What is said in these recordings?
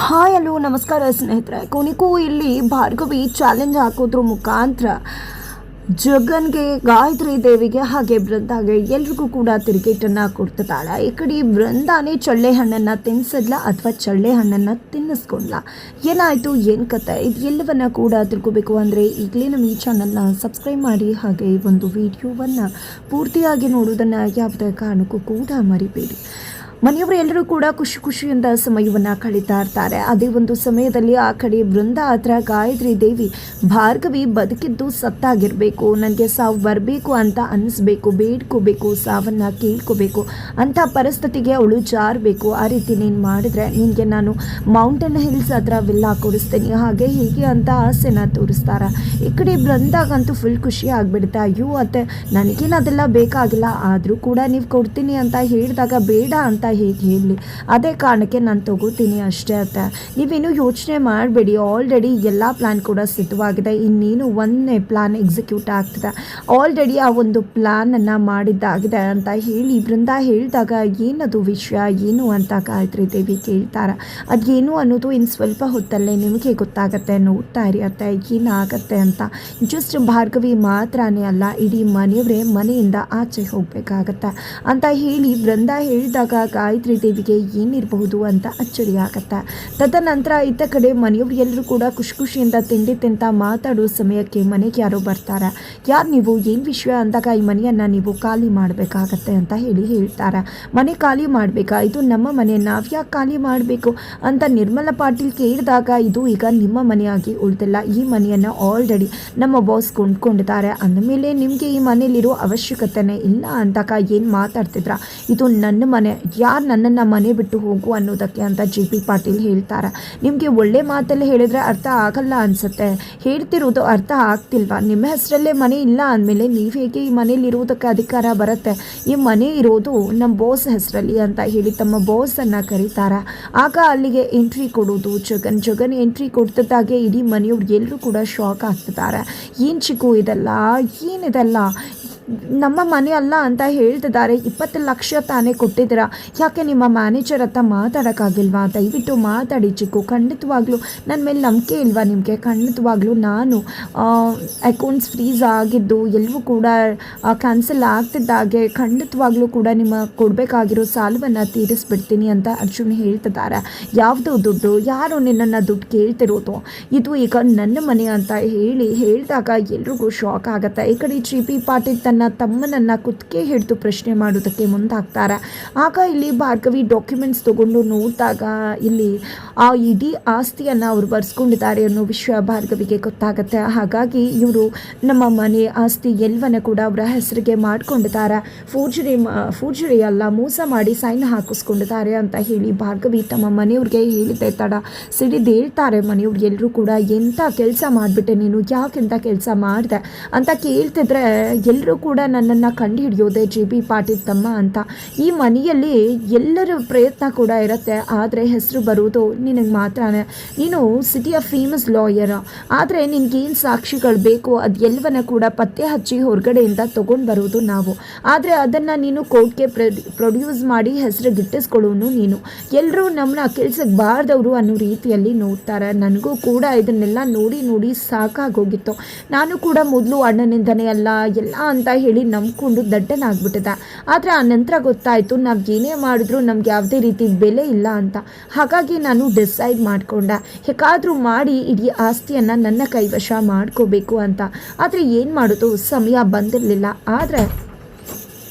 Hi hello ನಮಸ್ಕಾರ ಸ್ನೇಹಿತರೆ. ಕೊನೆಗೂ ಇಲ್ಲಿ ಭಾರ್ಗವಿ ಚಾಲೆಂಜ್ ಹಾಕೋದ್ರ ಮುಖಾಂತರ ಜಗನ್ಗೆ, ಗಾಯತ್ರಿ ದೇವಿಗೆ ಹಾಗೆ ಬೃಂದಾಗೆ ಎಲ್ರಿಗೂ ಕೂಡ ತಿರುಗೇಟನ್ನು ಕೊಡ್ತಿದ್ದಾಳೆ. ಈ ಕಡೆ ಬೃಂದಾನೇ ಚಳ್ಳೆ ಹಣ್ಣನ್ನು ತಿನ್ನಿಸಿದ್ಲ ಅಥವಾ ಚಳ್ಳೆ ಹಣ್ಣನ್ನು ತಿನ್ನಿಸ್ಕೊಂಡ್ಲ, ಏನಾಯಿತು ಏನು ಕತೆ, ಇದು ಎಲ್ಲವನ್ನ ಕೂಡ ತಿಳ್ಕೋಬೇಕು ಅಂದರೆ ಈಗಲೇ ನಮ್ಮ ಈ ಚಾನಲ್ನ ಸಬ್ಸ್ಕ್ರೈಬ್ ಮಾಡಿ, ಹಾಗೆ ಈ ಒಂದು ವಿಡಿಯೋವನ್ನು ಪೂರ್ತಿಯಾಗಿ ನೋಡೋದನ್ನು ಯಾವುದೇ ಕಾರಣಕ್ಕೂ ಕೂಡ ಮರಿಬೇಡಿ. ಮನೆಯವರು ಎಲ್ಲರೂ ಕೂಡ ಖುಷಿಯಿಂದ ಸಮಯವನ್ನು ಕಳೀತಾ ಇರ್ತಾರೆ. ಅದೇ ಒಂದು ಸಮಯದಲ್ಲಿ ಆ ಕಡೆ ಬೃಂದ ಹತ್ರ ಗಾಯತ್ರಿ ದೇವಿ, ಭಾರ್ಗವಿ ಬದುಕಿದ್ದು ಸತ್ತಾಗಿರಬೇಕು, ನನಗೆ ಸಾವು ಬರಬೇಕು ಅಂತ ಅನ್ನಿಸ್ಬೇಕು, ಬೇಡ್ಕೋಬೇಕು, ಸಾವನ್ನು ಕೇಳ್ಕೋಬೇಕು ಅಂಥ ಪರಿಸ್ಥಿತಿಗೆ ಅವಳು ಜಾರಬೇಕು. ಆ ರೀತಿ ನೀನು ಮಾಡಿದ್ರೆ ನಿನಗೆ ನಾನು ಮೌಂಟೇನ್ ಹಿಲ್ಸ್ ಹತ್ರ ವಿಲ್ಲಾ ಕೊಡಿಸ್ತೀನಿ, ಹಾಗೆ ಹೀಗೆ ಅಂತ ಆಸೆನ ತೋರಿಸ್ತಾರೆ. ಈ ಕಡೆ ಬೃಂದಾಗಂತೂ ಫುಲ್ ಖುಷಿ ಆಗಿಬಿಡುತ್ತೆ. ಅಯ್ಯೋ ಅತ್ತೆ, ನನಗೇನು ಅದೆಲ್ಲ ಬೇಕಾಗಿಲ್ಲ, ಆದರೂ ಕೂಡ ನೀವು ಕೊಡ್ತೀನಿ ಅಂತ ಹೇಳಿದಾಗ ಬೇಡ ಅಂತ ಹೇಗೆ ಹೇಳಲಿ, ಅದೇ ಕಾರಣಕ್ಕೆ ನಾನು ತಗೋತೀನಿ ಅಷ್ಟೇ ಅತ್ತೆ, ನೀವೇನು ಯೋಚನೆ ಮಾಡಬೇಡಿ, ಆಲ್ರೆಡಿ ಎಲ್ಲ ಪ್ಲ್ಯಾನ್ ಕೂಡ ಸಿದ್ಧವಾಗಿದೆ, ಇನ್ನೇನು ಒಂದನೇ ಪ್ಲ್ಯಾನ್ ಎಕ್ಸಿಕ್ಯೂಟ್ ಆಗ್ತದೆ, ಆಲ್ರೆಡಿ ಆ ಒಂದು ಪ್ಲ್ಯಾನನ್ನು ಮಾಡಿದ್ದಾಗಿದೆ ಅಂತ ಹೇಳಿ ಬೃಂದ ಹೇಳಿದಾಗ ಏನದು ವಿಷಯ ಏನು ಅಂತ ಗಾಯತ್ರಿ ದೇವಿ ಕೇಳ್ತಾರೆ. ಅದೇನು ಅನ್ನೋದು ಇನ್ನು ಸ್ವಲ್ಪ ಹೊತ್ತಲ್ಲೇ ನಿಮಗೆ ಗೊತ್ತಾಗತ್ತೆ, ನೋಡ್ತಾ ಇರಿ ಅತ್ತೆ ಏನಾಗತ್ತೆ ಅಂತ. ಜಸ್ಟ್ ಭಾರ್ಗವಿ ಮಾತ್ರನೇ ಅಲ್ಲ, ಇಡೀ ಮನೆಯವರೇ ಮನೆಯಿಂದ ಆಚೆ ಹೋಗಬೇಕಾಗತ್ತೆ ಅಂತ ಹೇಳಿ ಬೃಂದ ಹೇಳಿದಾಗ ಗಾಯತ್ರಿ ದೇವಿಗೆ ಏನಿರಬಹುದು ಅಂತ ಅಚ್ಚರಿ ಆಗತ್ತೆ. ತದನಂತರ ಇತ್ತ ಕಡೆ ಮನೆಯವರು ಎಲ್ಲರೂ ಕೂಡ ಖುಷಿಯಿಂದ ತಿಂಡಿ ತಿಂತ ಮಾತಾಡೋ ಸಮಯಕ್ಕೆ ಮನೆಗೆ ಯಾರೋ ಬರ್ತಾರೆ. ಯಾರು ನೀವು, ಏನು ವಿಷಯ ಅಂದಾಗ ಈ ಮನೆಯನ್ನು ನೀವು ಖಾಲಿ ಮಾಡಬೇಕಾಗತ್ತೆ ಅಂತ ಹೇಳ್ತಾರೆ. ಮನೆ ಖಾಲಿ ಮಾಡಬೇಕಾ, ಇದು ನಮ್ಮ ಮನೆ, ನಾವ್ಯಾಕೆ ಖಾಲಿ ಮಾಡಬೇಕು ಅಂತ ನಿರ್ಮಲಾ ಪಾಟೀಲ್ ಕೇಳಿದಾಗ, ಇದು ಈಗ ನಿಮ್ಮ ಮನೆಯಾಗಿ ಉಳಿದಿಲ್ಲ, ಈ ಮನೆಯನ್ನು ಆಲ್ರೆಡಿ ನಮ್ಮ ಬಾಸ್ ಕೊಂಡ್ಕೊಂಡಿದ್ದಾರೆ, ಅಂದಮೇಲೆ ನಿಮಗೆ ಈ ಮನೆಯಲ್ಲಿರೋ ಅವಶ್ಯಕತೆನೇ ಇಲ್ಲ ಅಂದಾಗ ಏನು ಮಾತಾಡ್ತಿದ್ರ, ಇದು ನನ್ನ ಮನೆ, ಯಾರು ನನ್ನನ್ನು ಮನೆ ಬಿಟ್ಟು ಹೋಗು ಅನ್ನೋದಕ್ಕೆ ಅಂತ JP ಪಾಟೀಲ್ ಹೇಳ್ತಾರೆ. ನಿಮಗೆ ಒಳ್ಳೆ ಮಾತಲ್ಲಿ ಹೇಳಿದರೆ ಅರ್ಥ ಆಗಲ್ಲ ಅನಿಸುತ್ತೆ, ಹೇಳ್ತಿರೋದು ಅರ್ಥ ಆಗ್ತಿಲ್ವಾ, ನಿಮ್ಮ ಹೆಸರಲ್ಲೇ ಮನೆ ಇಲ್ಲ ಅಂದಮೇಲೆ ನೀವು ಹೇಗೆ ಈ ಮನೇಲಿರೋದಕ್ಕೆ ಅಧಿಕಾರ ಬರುತ್ತೆ, ಈ ಮನೆ ಇರೋದು ನಮ್ಮ ಬಾಸ್ ಹೆಸರಲ್ಲಿ ಅಂತ ಹೇಳಿ ತಮ್ಮ ಬಾಸನ್ನು ಕರೀತಾರೆ. ಆಗ ಅಲ್ಲಿಗೆ ಎಂಟ್ರಿ ಕೊಡೋದು ಜಗನ್ ಎಂಟ್ರಿ ಕೊಡ್ತಿದ್ದಾಗೆ ಇಡೀ ಮನೆಯವ್ರು ಎಲ್ಲರೂ ಕೂಡ ಶಾಕ್ ಆಗ್ತಿದ್ದಾರೆ. ಏನು ಚಿಕ್ಕು ಇದೆಲ್ಲ, ಏನಿದೆಲ್ಲ, ನಮ್ಮ ಮನೆ ಅಲ್ಲ ಅಂತ ಹೇಳ್ತಿದ್ದಾರೆ, 20 ಲಕ್ಷ ತಾನೇ ಕೊಟ್ಟಿದ್ದೀರಾ, ಯಾಕೆ ನಿಮ್ಮ ಮ್ಯಾನೇಜರ್ ಹತ್ರ ಮಾತಾಡೋಕ್ಕಾಗಿಲ್ವಾ, ದಯವಿಟ್ಟು ಮಾತಾಡಿ ಚಿಕ್ಕು, ಖಂಡಿತವಾಗ್ಲೂ ನನ್ನ ಮೇಲೆ ನಂಬಿಕೆ ಇಲ್ವಾ ನಿಮಗೆ, ಖಂಡಿತವಾಗ್ಲೂ ನಾನು ಅಕೌಂಟ್ಸ್ ಫ್ರೀಸ್ ಆಗಿದ್ದು ಎಲ್ಲವೂ ಕೂಡ ಕ್ಯಾನ್ಸಲ್ ಆಗ್ತಿದ್ದಾಗೆ ಖಂಡಿತವಾಗ್ಲೂ ಕೂಡ ನಿಮ್ಮ ಕೊಡಬೇಕಾಗಿರೋ ಸಾಲವನ್ನು ತೀರಿಸ್ಬಿಡ್ತೀನಿ ಅಂತ ಅರ್ಜುನ್ ಹೇಳ್ತಿದ್ದಾರೆ. ಯಾವುದು ದುಡ್ಡು, ಯಾರು ನಿನ್ನನ್ನು ದುಡ್ಡು ಕೇಳ್ತಿರೋದು, ಇದು ಈಗ ನನ್ನ ಮನೆ ಅಂತ ಹೇಳಿದಾಗ ಎಲ್ರಿಗೂ ಶಾಕ್ ಆಗುತ್ತೆ. ಈ ಕಡೆ JP ಪಾಟೀಲ್ ತನ್ನ ತಮ್ಮನನ್ನು ಕುತ್ತಿಗೆ ಹಿಡಿದು ಪ್ರಶ್ನೆ ಮಾಡೋದಕ್ಕೆ ಮುಂದಾಗ್ತಾರೆ. ಆಗ ಇಲ್ಲಿ ಭಾರ್ಗವಿ ಡಾಕ್ಯುಮೆಂಟ್ಸ್ ತಗೊಂಡು ನೋಡಿದಾಗ ಇಲ್ಲಿ ಆ ಇಡೀ ಆಸ್ತಿಯನ್ನು ಅವರು ಬರ್ಸ್ಕೊಂಡಿದ್ದಾರೆ ಅನ್ನೋ ವಿಷಯ ಭಾರ್ಗವಿಗೆ ಗೊತ್ತಾಗುತ್ತೆ. ಹಾಗಾಗಿ ಇವರು ನಮ್ಮ ಮನೆ ಆಸ್ತಿ ಎಲ್ಲವನ್ನ ಕೂಡ ಅವರ ಹೆಸರಿಗೆ ಮಾಡ್ಕೊಂಡಿದ್ದಾರೆ, ಫೋರ್ಜರಿ ಅಲ್ಲ, ಮೋಸ ಮಾಡಿ ಸೈನ್ ಹಾಕಿಸ್ಕೊಂಡಿದ್ದಾರೆ ಅಂತ ಹೇಳಿ ಭಾರ್ಗವಿ ತಮ್ಮ ಮನೆಯವ್ರಿಗೆ ಹೇಳಿದೆ ತಡ ಸಿಡಿದೇಳ್ತಾರೆ. ಮನೆಯವ್ರು ಎಲ್ಲರೂ ಕೂಡ ಎಂಥ ಕೆಲಸ ಮಾಡಿಬಿಟ್ಟೆ ನೀನು, ಯಾಕೆಂತ ಕೆಲಸ ಮಾಡಿದೆ ಅಂತ ಕೇಳ್ತಿದ್ರೆ ಎಲ್ಲರೂ ಕೂಡ ನನ್ನನ್ನು ಕಂಡು ಹಿಡಿಯೋದೆ JP ಪಾಟೀಲ್ ತಮ್ಮ ಅಂತ. ಈ ಮನೆಯಲ್ಲಿ ಎಲ್ಲರ ಪ್ರಯತ್ನ ಕೂಡ ಇರುತ್ತೆ, ಆದರೆ ಹೆಸರು ಬರೋದು ನಿನಗೆ ಮಾತ್ರನೇ. ನೀನು ಸಿಟಿಯ ಫೇಮಸ್ ಲಾಯರ್, ಆದರೆ ನಿನಗೇನು ಸಾಕ್ಷಿಗಳು ಬೇಕು ಅದು ಎಲ್ಲವನ್ನ ಕೂಡ ಪತ್ತೆ ಹಚ್ಚಿ ಹೊರಗಡೆಯಿಂದ ತೊಗೊಂಡು ಬರೋದು ನಾವು, ಆದರೆ ಅದನ್ನು ನೀನು ಕೋರ್ಟ್ಗೆ ಪ್ರೊಡ್ಯೂಸ್ ಮಾಡಿ ಹೆಸರು ಗಿಟ್ಟಿಸ್ಕೊಳ್ಳೋನು ನೀನು. ಎಲ್ಲರೂ ನಮ್ಮನ್ನ ಕೆಲ್ಸಕ್ಕೆ ಬಾರ್ದವರು ಅನ್ನೋ ರೀತಿಯಲ್ಲಿ ನೋಡ್ತಾರೆ. ನನಗೂ ಕೂಡ ಇದನ್ನೆಲ್ಲ ನೋಡಿ ಸಾಕಾಗೋಗಿತ್ತು. ನಾನು ಕೂಡ ಮೊದಲು ಅಣ್ಣನಿಂದನೇ ಅಲ್ಲ ಎಲ್ಲ ಅಂತ ಹೇಳಿ ನಂಬ್ಕೊಂಡು ದಡ್ಡನಾಗ್ಬಿಟ್ಟಿದೆ, ಆದರೆ ಆ ನಂತರ ಗೊತ್ತಾಯಿತು ನಾವು ಏನೇ ಮಾಡಿದ್ರು ನಮ್ಗೆ ಯಾವುದೇ ರೀತಿ ಬೆಲೆ ಇಲ್ಲ ಅಂತ. ಹಾಗಾಗಿ ನಾನು ಡಿಸೈಡ್ ಮಾಡಿಕೊಂಡೆ, ಹೇಗಾದರೂ ಮಾಡಿ ಇಡೀ ಆಸ್ತಿಯನ್ನು ನನ್ನ ಕೈವಶ ಮಾಡ್ಕೋಬೇಕು ಅಂತ. ಆದರೆ ಏನು ಮಾಡೋದು, ಸಮಯ ಬಂದಿರಲಿಲ್ಲ. ಆದರೆ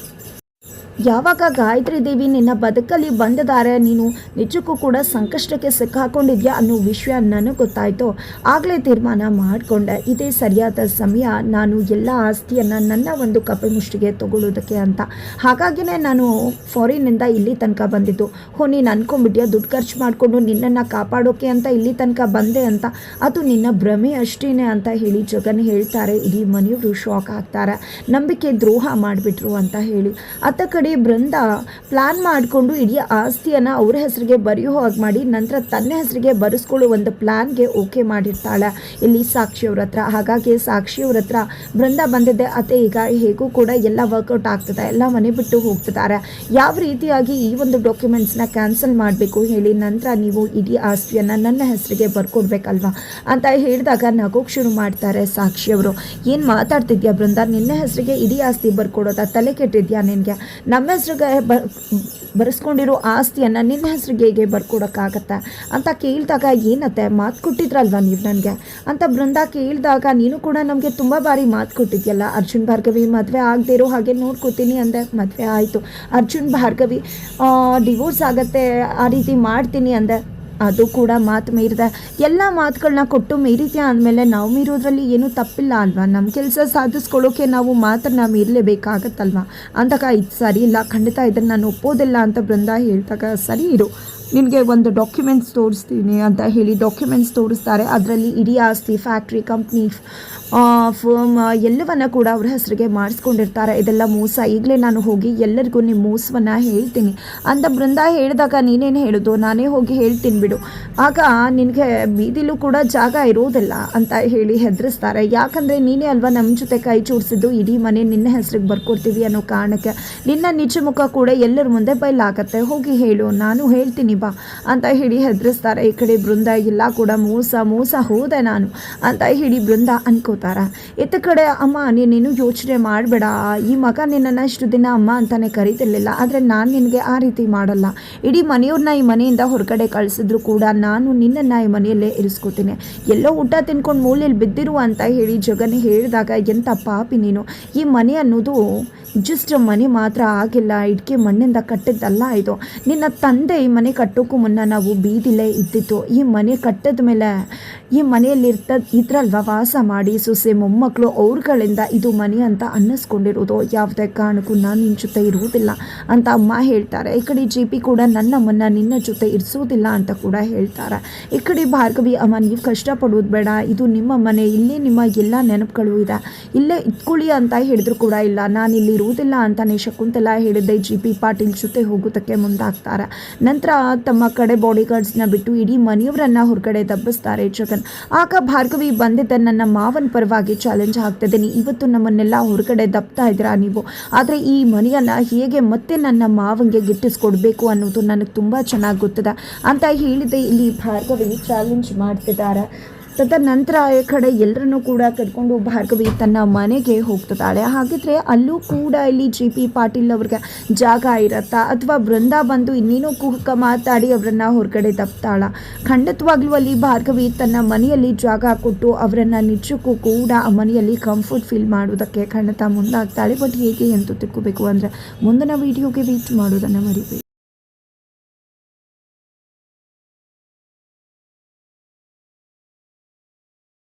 ಯಾವಾಗ ಗಾಯತ್ರಿ ದೇವಿ ನಿನ್ನ ಬದುಕಲ್ಲಿ ಬಂದಿದ್ದಾರೆ, ನೀನು ನಿಜಕ್ಕೂ ಕೂಡ ಸಂಕಷ್ಟಕ್ಕೆ ಸಿಕ್ಕಾಕೊಂಡಿದ್ಯಾ ಅನ್ನೋ ವಿಷಯ ನನಗೆ ಗೊತ್ತಾಯಿತು, ಆಗಲೇ ತೀರ್ಮಾನ ಮಾಡಿಕೊಂಡೆ, ಇದೇ ಸರಿಯಾದ ಸಮಯ ನಾನು ಎಲ್ಲ ಆಸ್ತಿಯನ್ನು ನನ್ನ ಒಂದು ಕಪಿಮುಷ್ಟಿಗೆ ತಗೊಳ್ಳೋದಕ್ಕೆ ಅಂತ. ಹಾಗಾಗಿನೇ ನಾನು ಫಾರಿನ್ನಿಂದ ಇಲ್ಲಿ ತನಕ ಬಂದಿದ್ದು. ನೀನು ಅನ್ಕೊಂಡ್ಬಿಟ್ಯಾ ದುಡ್ಡು ಖರ್ಚು ಮಾಡಿಕೊಂಡು ನಿನ್ನನ್ನು ಕಾಪಾಡೋಕೆ ಅಂತ ಇಲ್ಲಿ ತನಕ ಬಂದೆ ಅಂತ, ಅದು ನಿನ್ನ ಭ್ರಮೆ ಅಷ್ಟೇ ಅಂತ ಹೇಳಿ ಜಗನ್ ಹೇಳ್ತಾರೆ. ಇಡೀ ಮನೆಯವರು ಶಾಕ್ ಆಗ್ತಾರೆ, ನಂಬಿಕೆ ದ್ರೋಹ ಮಾಡಿಬಿಟ್ರು ಅಂತ ಹೇಳಿ. ಅತ್ತ ಕಡೆ ಕಡೆ ಬೃಂದ ಪ್ಲ್ಯಾನ್ ಮಾಡಿಕೊಂಡು ಇಡೀ ಆಸ್ತಿಯನ್ನು ಅವ್ರ ಹೆಸರಿಗೆ ಬರೆಯೋ ಹಾಗೆ ಮಾಡಿ ನಂತರ ತನ್ನ ಹೆಸರಿಗೆ ಬರೆಸ್ಕೊಳ್ಳೋ ಒಂದು ಪ್ಲ್ಯಾನ್ಗೆ ಓಕೆ ಮಾಡಿರ್ತಾಳೆ ಇಲ್ಲಿ ಸಾಕ್ಷಿಯವ್ರ ಹತ್ರ. ಹಾಗಾಗಿ ಸಾಕ್ಷಿಯವ್ರ ಹತ್ರ ಬೃಂದ ಬಂದಿದ್ದೆ ಅತ್ತೆ ಈಗ ಹೇಗೂ ಕೂಡ ಎಲ್ಲ ವರ್ಕೌಟ್ ಆಗ್ತದೆ, ಎಲ್ಲ ಮನೆ ಬಿಟ್ಟು ಹೋಗ್ತಿದ್ದಾರೆ, ಯಾವ ರೀತಿಯಾಗಿ ಈ ಒಂದು ಡಾಕ್ಯುಮೆಂಟ್ಸ್ನ ಕ್ಯಾನ್ಸಲ್ ಮಾಡಬೇಕು ಹೇಳಿ, ನಂತರ ನೀವು ಇಡೀ ಆಸ್ತಿಯನ್ನು ನನ್ನ ಹೆಸರಿಗೆ ಬರ್ಕೊಡ್ಬೇಕಲ್ವಾ ಅಂತ ಹೇಳಿದಾಗ ನಗೋಕ್ಕೆ ಶುರು ಮಾಡ್ತಾರೆ ಸಾಕ್ಷಿಯವರು. ಏನು ಮಾತಾಡ್ತಿದ್ಯಾ ಬೃಂದ, ನಿನ್ನ ಹೆಸರಿಗೆ ಇಡೀ ಆಸ್ತಿ ಬರ್ಕೊಡೋದ, ತಲೆ ಕೆಟ್ಟಿದ್ಯಾ ನಿನಗೆ? ನಮ್ಮ ಹೆಸ್ರಿಗೆ ಬರೆಸ್ಕೊಂಡಿರೋ ಆಸ್ತಿಯನ್ನು ನಿನ್ನ ಹೆಸರಿಗೆ ಹೇಗೆ ಬರ್ಕೊಡೋಕ್ಕಾಗತ್ತೆ ಅಂತ ಕೇಳಿದಾಗ, ಏನತ್ತೆ ಮಾತು ಕೊಟ್ಟಿದ್ರಲ್ವ ನೀವು ನನಗೆ ಅಂತ ಬೃಂದ ಕೇಳಿದಾಗ, ನೀನು ಕೂಡ ನಮಗೆ ತುಂಬ ಬಾರಿ ಮಾತು ಕೊಟ್ಟಿದ್ಯಲ್ಲ, ಅರ್ಜುನ್ ಭಾರ್ಗವಿ ಮದುವೆ ಆಗದೆ ಇರೋ ಹಾಗೆ ನೋಡ್ಕೋತೀನಿ ಅಂದೆ, ಮದುವೆ ಆಯಿತು, ಅರ್ಜುನ್ ಭಾರ್ಗವಿ ಡಿವೋರ್ಸ್ ಆಗತ್ತೆ ಆ ರೀತಿ ಮಾಡ್ತೀನಿ ಅಂದೆ, ಅದು ಕೂಡ ಮಾತು ಮೀರಿದೆ. ಎಲ್ಲ ಮಾತುಗಳನ್ನ ಕೊಟ್ಟು ಮೀರಿದ್ಯಾ ಅಂದಮೇಲೆ ನಾವು ಮೀರೋದ್ರಲ್ಲಿ ಏನೂ ತಪ್ಪಿಲ್ಲ ಅಲ್ವಾ, ನಮ್ಮ ಕೆಲಸ ಸಾಧಿಸ್ಕೊಳ್ಳೋಕೆ ನಾವು ಮಾತನ್ನು ಮೀರಲೇಬೇಕಾಗತ್ತಲ್ವ ಅಂದಾಗ, ಇದು ಸರಿ ಇಲ್ಲ, ಖಂಡಿತ ಇದನ್ನು ನಾನು ಒಪ್ಪೋದಿಲ್ಲ ಅಂತ ಬೃಂದ ಹೇಳಿದಾಗ, ಸರಿ ಇರು ನಿನಗೆ ಒಂದು ಡಾಕ್ಯುಮೆಂಟ್ಸ್ ತೋರಿಸ್ತೀನಿ ಅಂತ ಹೇಳಿ ಡಾಕ್ಯುಮೆಂಟ್ಸ್ ತೋರಿಸ್ತಾರೆ. ಅದರಲ್ಲಿ ಇಡೀ ಆಸ್ತಿ, ಫ್ಯಾಕ್ಟ್ರಿ, ಕಂಪ್ನಿ, ಫರ್ಮ್ ಎಲ್ಲವನ್ನ ಕೂಡ ಅವ್ರ ಹೆಸರಿಗೆ ಮಾಡಿಸ್ಕೊಂಡಿರ್ತಾರೆ. ಇದೆಲ್ಲ ಮೋಸ, ಈಗಲೇ ನಾನು ಹೋಗಿ ಎಲ್ಲರಿಗೂ ನಿಮ್ಮ ಮೋಸವನ್ನು ಹೇಳ್ತೀನಿ ಅಂತ ಬೃಂದ ಹೇಳಿದಾಗ, ನೀನೇನು ಹೇಳೋದು, ನಾನೇ ಹೋಗಿ ಹೇಳ್ತೀನಿ ಬಿಡು, ಆಗ ನಿನಗೆ ಬೀದಿಲೂ ಕೂಡ ಜಾಗ ಇರೋದಿಲ್ಲ ಅಂತ ಹೇಳಿ ಹೆದರಿಸ್ತಾರೆ. ಯಾಕಂದರೆ ನೀನೇ ಅಲ್ವಾ ನಮ್ಮ ಜೊತೆ ಕೈ ಜೋಡಿಸಿದ್ದು, ಇಡೀ ಮನೆ ನಿನ್ನ ಹೆಸರಿಗೆ ಬರ್ಕೊಡ್ತೀವಿ ಅನ್ನೋ ಕಾರಣಕ್ಕೆ ನಿನ್ನ ನಿಜ ಮುಖ ಕೂಡ ಎಲ್ಲರ ಮುಂದೆ ಬಯಲಾಗತ್ತೆ, ಹೋಗಿ ಹೇಳು, ನಾನು ಹೇಳ್ತೀನಿ ಬಾ ಅಂತ ಹೇಳಿ ಹೆದರಿಸ್ತಾರೆ. ಈ ಕಡೆ ಬೃಂದ ಎಲ್ಲ ಕೂಡ ಮೋಸ ಹೋದೆ ನಾನು ಅಂತ ಹೇಳಿ ಬೃಂದ ಅನ್ಕೋತಾರೆ. ಇತ್ತ ಕಡೆ ಅಮ್ಮ ನೀನೇನು ಯೋಚನೆ ಮಾಡಬೇಡ, ಈ ಮಗ ನಿನ್ನನ್ನು ಇಷ್ಟು ದಿನ ಅಮ್ಮ ಅಂತಾನೆ ಕರೀತಿರ್ಲಿಲ್ಲ, ಆದರೆ ನಾನು ನಿನಗೆ ಆ ರೀತಿ ಮಾಡಲ್ಲ, ಇಡೀ ಮನೆಯವ್ರನ್ನ ಈ ಮನೆಯಿಂದ ಹೊರಗಡೆ ಕಳಿಸಿದ್ರು ಕೂಡ ನಾನು ನಿನ್ನನ್ನು ಈ ಮನೆಯಲ್ಲೇ ಇರಿಸ್ಕೋತೀನಿ, ಎಲ್ಲೋ ಊಟ ತಿನ್ಕೊಂಡು ಮೂಲೆಯಲ್ಲಿ ಬಿದ್ದಿರು ಅಂತ ಹೇಳಿ ಜಗನ್ ಹೇಳಿದಾಗ, ಎಂಥ ಪಾಪಿ ನೀನು, ಈ ಮನೆ ಅನ್ನೋದು ಜಸ್ಟ್ ಮನೆ ಮಾತ್ರ ಆಗಿಲ್ಲ, ಇಟ್ಕೆ ಮಣ್ಣಿಂದ ಕಟ್ಟಿದ್ದಲ್ಲ ಇದು, ನಿನ್ನ ತಂದೆ ಈ ಮನೆ ಕಟ್ಟೋಕ್ಕೂ ಮುನ್ನ ನಾವು ಬೀದಿಲೇ ಇದ್ದಿತ್ತು, ಈ ಮನೆ ಕಟ್ಟಿದ ಮೇಲೆ ಈ ಮನೆಯಲ್ಲಿ ಇದ್ರಲ್ವ ವಾಸ ಮಾಡಿ ಸೊಸೆ ಮೊಮ್ಮಕ್ಕಳು ಅವ್ರಗಳಿಂದ ಇದು ಮನೆ ಅಂತ ಅನ್ನಿಸ್ಕೊಂಡಿರೋದು, ಯಾವುದೇ ಕಾರಣಕ್ಕೂ ನಾನು ನಿನ್ನ ಜೊತೆ ಇರುವುದಿಲ್ಲ ಅಂತ ಅಮ್ಮ ಹೇಳ್ತಾರೆ. ಈ ಕಡೆ ಜಿ ಪಿ ಕೂಡ ನನ್ನಮ್ಮನ್ನು ನಿನ್ನ ಜೊತೆ ಇರಿಸೋದಿಲ್ಲ ಅಂತ ಕೂಡ ಹೇಳ್ತಾರೆ. ಈ ಕಡೆ ಭಾರ್ಗವಿ, ಅಮ್ಮ ನೀವು ಕಷ್ಟಪಡೋದು ಬೇಡ, ಇದು ನಿಮ್ಮ ಮನೆ, ಇಲ್ಲೇ ನಿಮ್ಮ ಎಲ್ಲ ನೆನಪುಗಳು ಇದೆ, ಇಲ್ಲೇ ಇಟ್ಕೊಳ್ಳಿ ಅಂತ ಹೇಳಿದ್ರು ಕೂಡ ಇಲ್ಲ, ನಾನು ಇಲ್ಲಿ ಇರುವುದಿಲ್ಲ ಅಂತಾನೆ ಶಕುಂತಲಾ ಹೇಳಿದ್ದೆ. ಜಿ ಪಿ ಪಾಟೀಲ್ ಜೊತೆ ಹೋಗೋದಕ್ಕೆ ಮುಂದಾಗ್ತಾರೆ. ನಂತರ ತಮ್ಮ ಕಡೆ ಬಾಡಿ ಗಾರ್ಡ್ಸ್ನ ಬಿಟ್ಟು ಇಡೀ ಮನೆಯವರನ್ನು ಹೊರಗಡೆ ದಬ್ಬಿಸ್ತಾರೆ ಜಗನ್. ಆಗ ಭಾರ್ಗವಿ ಬಂದಿದ್ದ, ನನ್ನ ಮಾವನ ಪರವಾಗಿ ಚಾಲೆಂಜ್ ಹಾಕ್ತಿದ್ದೀನಿ, ಇವತ್ತು ನಮ್ಮನ್ನೆಲ್ಲ ಹೊರಗಡೆ ದಬ್ತಾ ಇದ್ದೀರಾ ನೀವು, ಆದರೆ ಈ ಮನೆಯನ್ನು ಹೇಗೆ ಮತ್ತೆ ನನ್ನ ಮಾವಂಗೆ ಗಿಟ್ಟಿಸ್ಕೊಡ್ಬೇಕು ಅನ್ನೋದು ನನಗೆ ತುಂಬ ಚೆನ್ನಾಗಿ ಗೊತ್ತಿದೆ ಅಂತ ಹೇಳಿದೆ. ಇಲ್ಲಿ ಭಾರ್ಗವಿ ಚಾಲೆಂಜ್ ಮಾಡ್ತಿದ್ದಾರೆ. ತದನಂತರ ಈ ಕಡೆ ಎಲ್ಲರನ್ನೂ ಕೂಡ ಕರ್ಕೊಂಡು ಭಾರ್ಗವಿ ತನ್ನ ಮನೆಗೆ ಹೋಗ್ತಿದ್ದಾಳೆ. ಹಾಗಿದ್ರೆ ಅಲ್ಲೂ ಕೂಡ ಇಲ್ಲಿ ಜಿ ಪಿ ಪಾಟೀಲ್ ಅವ್ರಿಗೆ ಜಾಗ ಇರತ್ತಾ, ಅಥವಾ ಬೃಂದ ಬಂದು ಇನ್ನೇನೋ ಕುಹಕ ಮಾತಾಡಿ ಅವರನ್ನು ಹೊರಗಡೆ ದಬ್ತಾಳ? ಖಂಡಿತವಾಗ್ಲೂ ಅಲ್ಲಿ ಭಾರ್ಗವಿ ತನ್ನ ಮನೆಯಲ್ಲಿ ಜಾಗ ಕೊಟ್ಟು ಅವರನ್ನು ನಿಜಕ್ಕೂ ಕೂಡ ಆ ಮನೆಯಲ್ಲಿ ಕಂಫರ್ಟ್ ಫೀಲ್ ಮಾಡೋದಕ್ಕೆ ಖಂಡಿತ ಮುಂದಾಗ್ತಾಳೆ. ಬಟ್ ಹೇಗೆ ಅಂತ ತಿಳ್ಕೋಬೇಕು ಅಂದರೆ ಮುಂದಿನ ವೀಡಿಯೋಗೆ ವೇಟ್ ಮಾಡೋದನ್ನು ಮರಿಬೇಡಿ.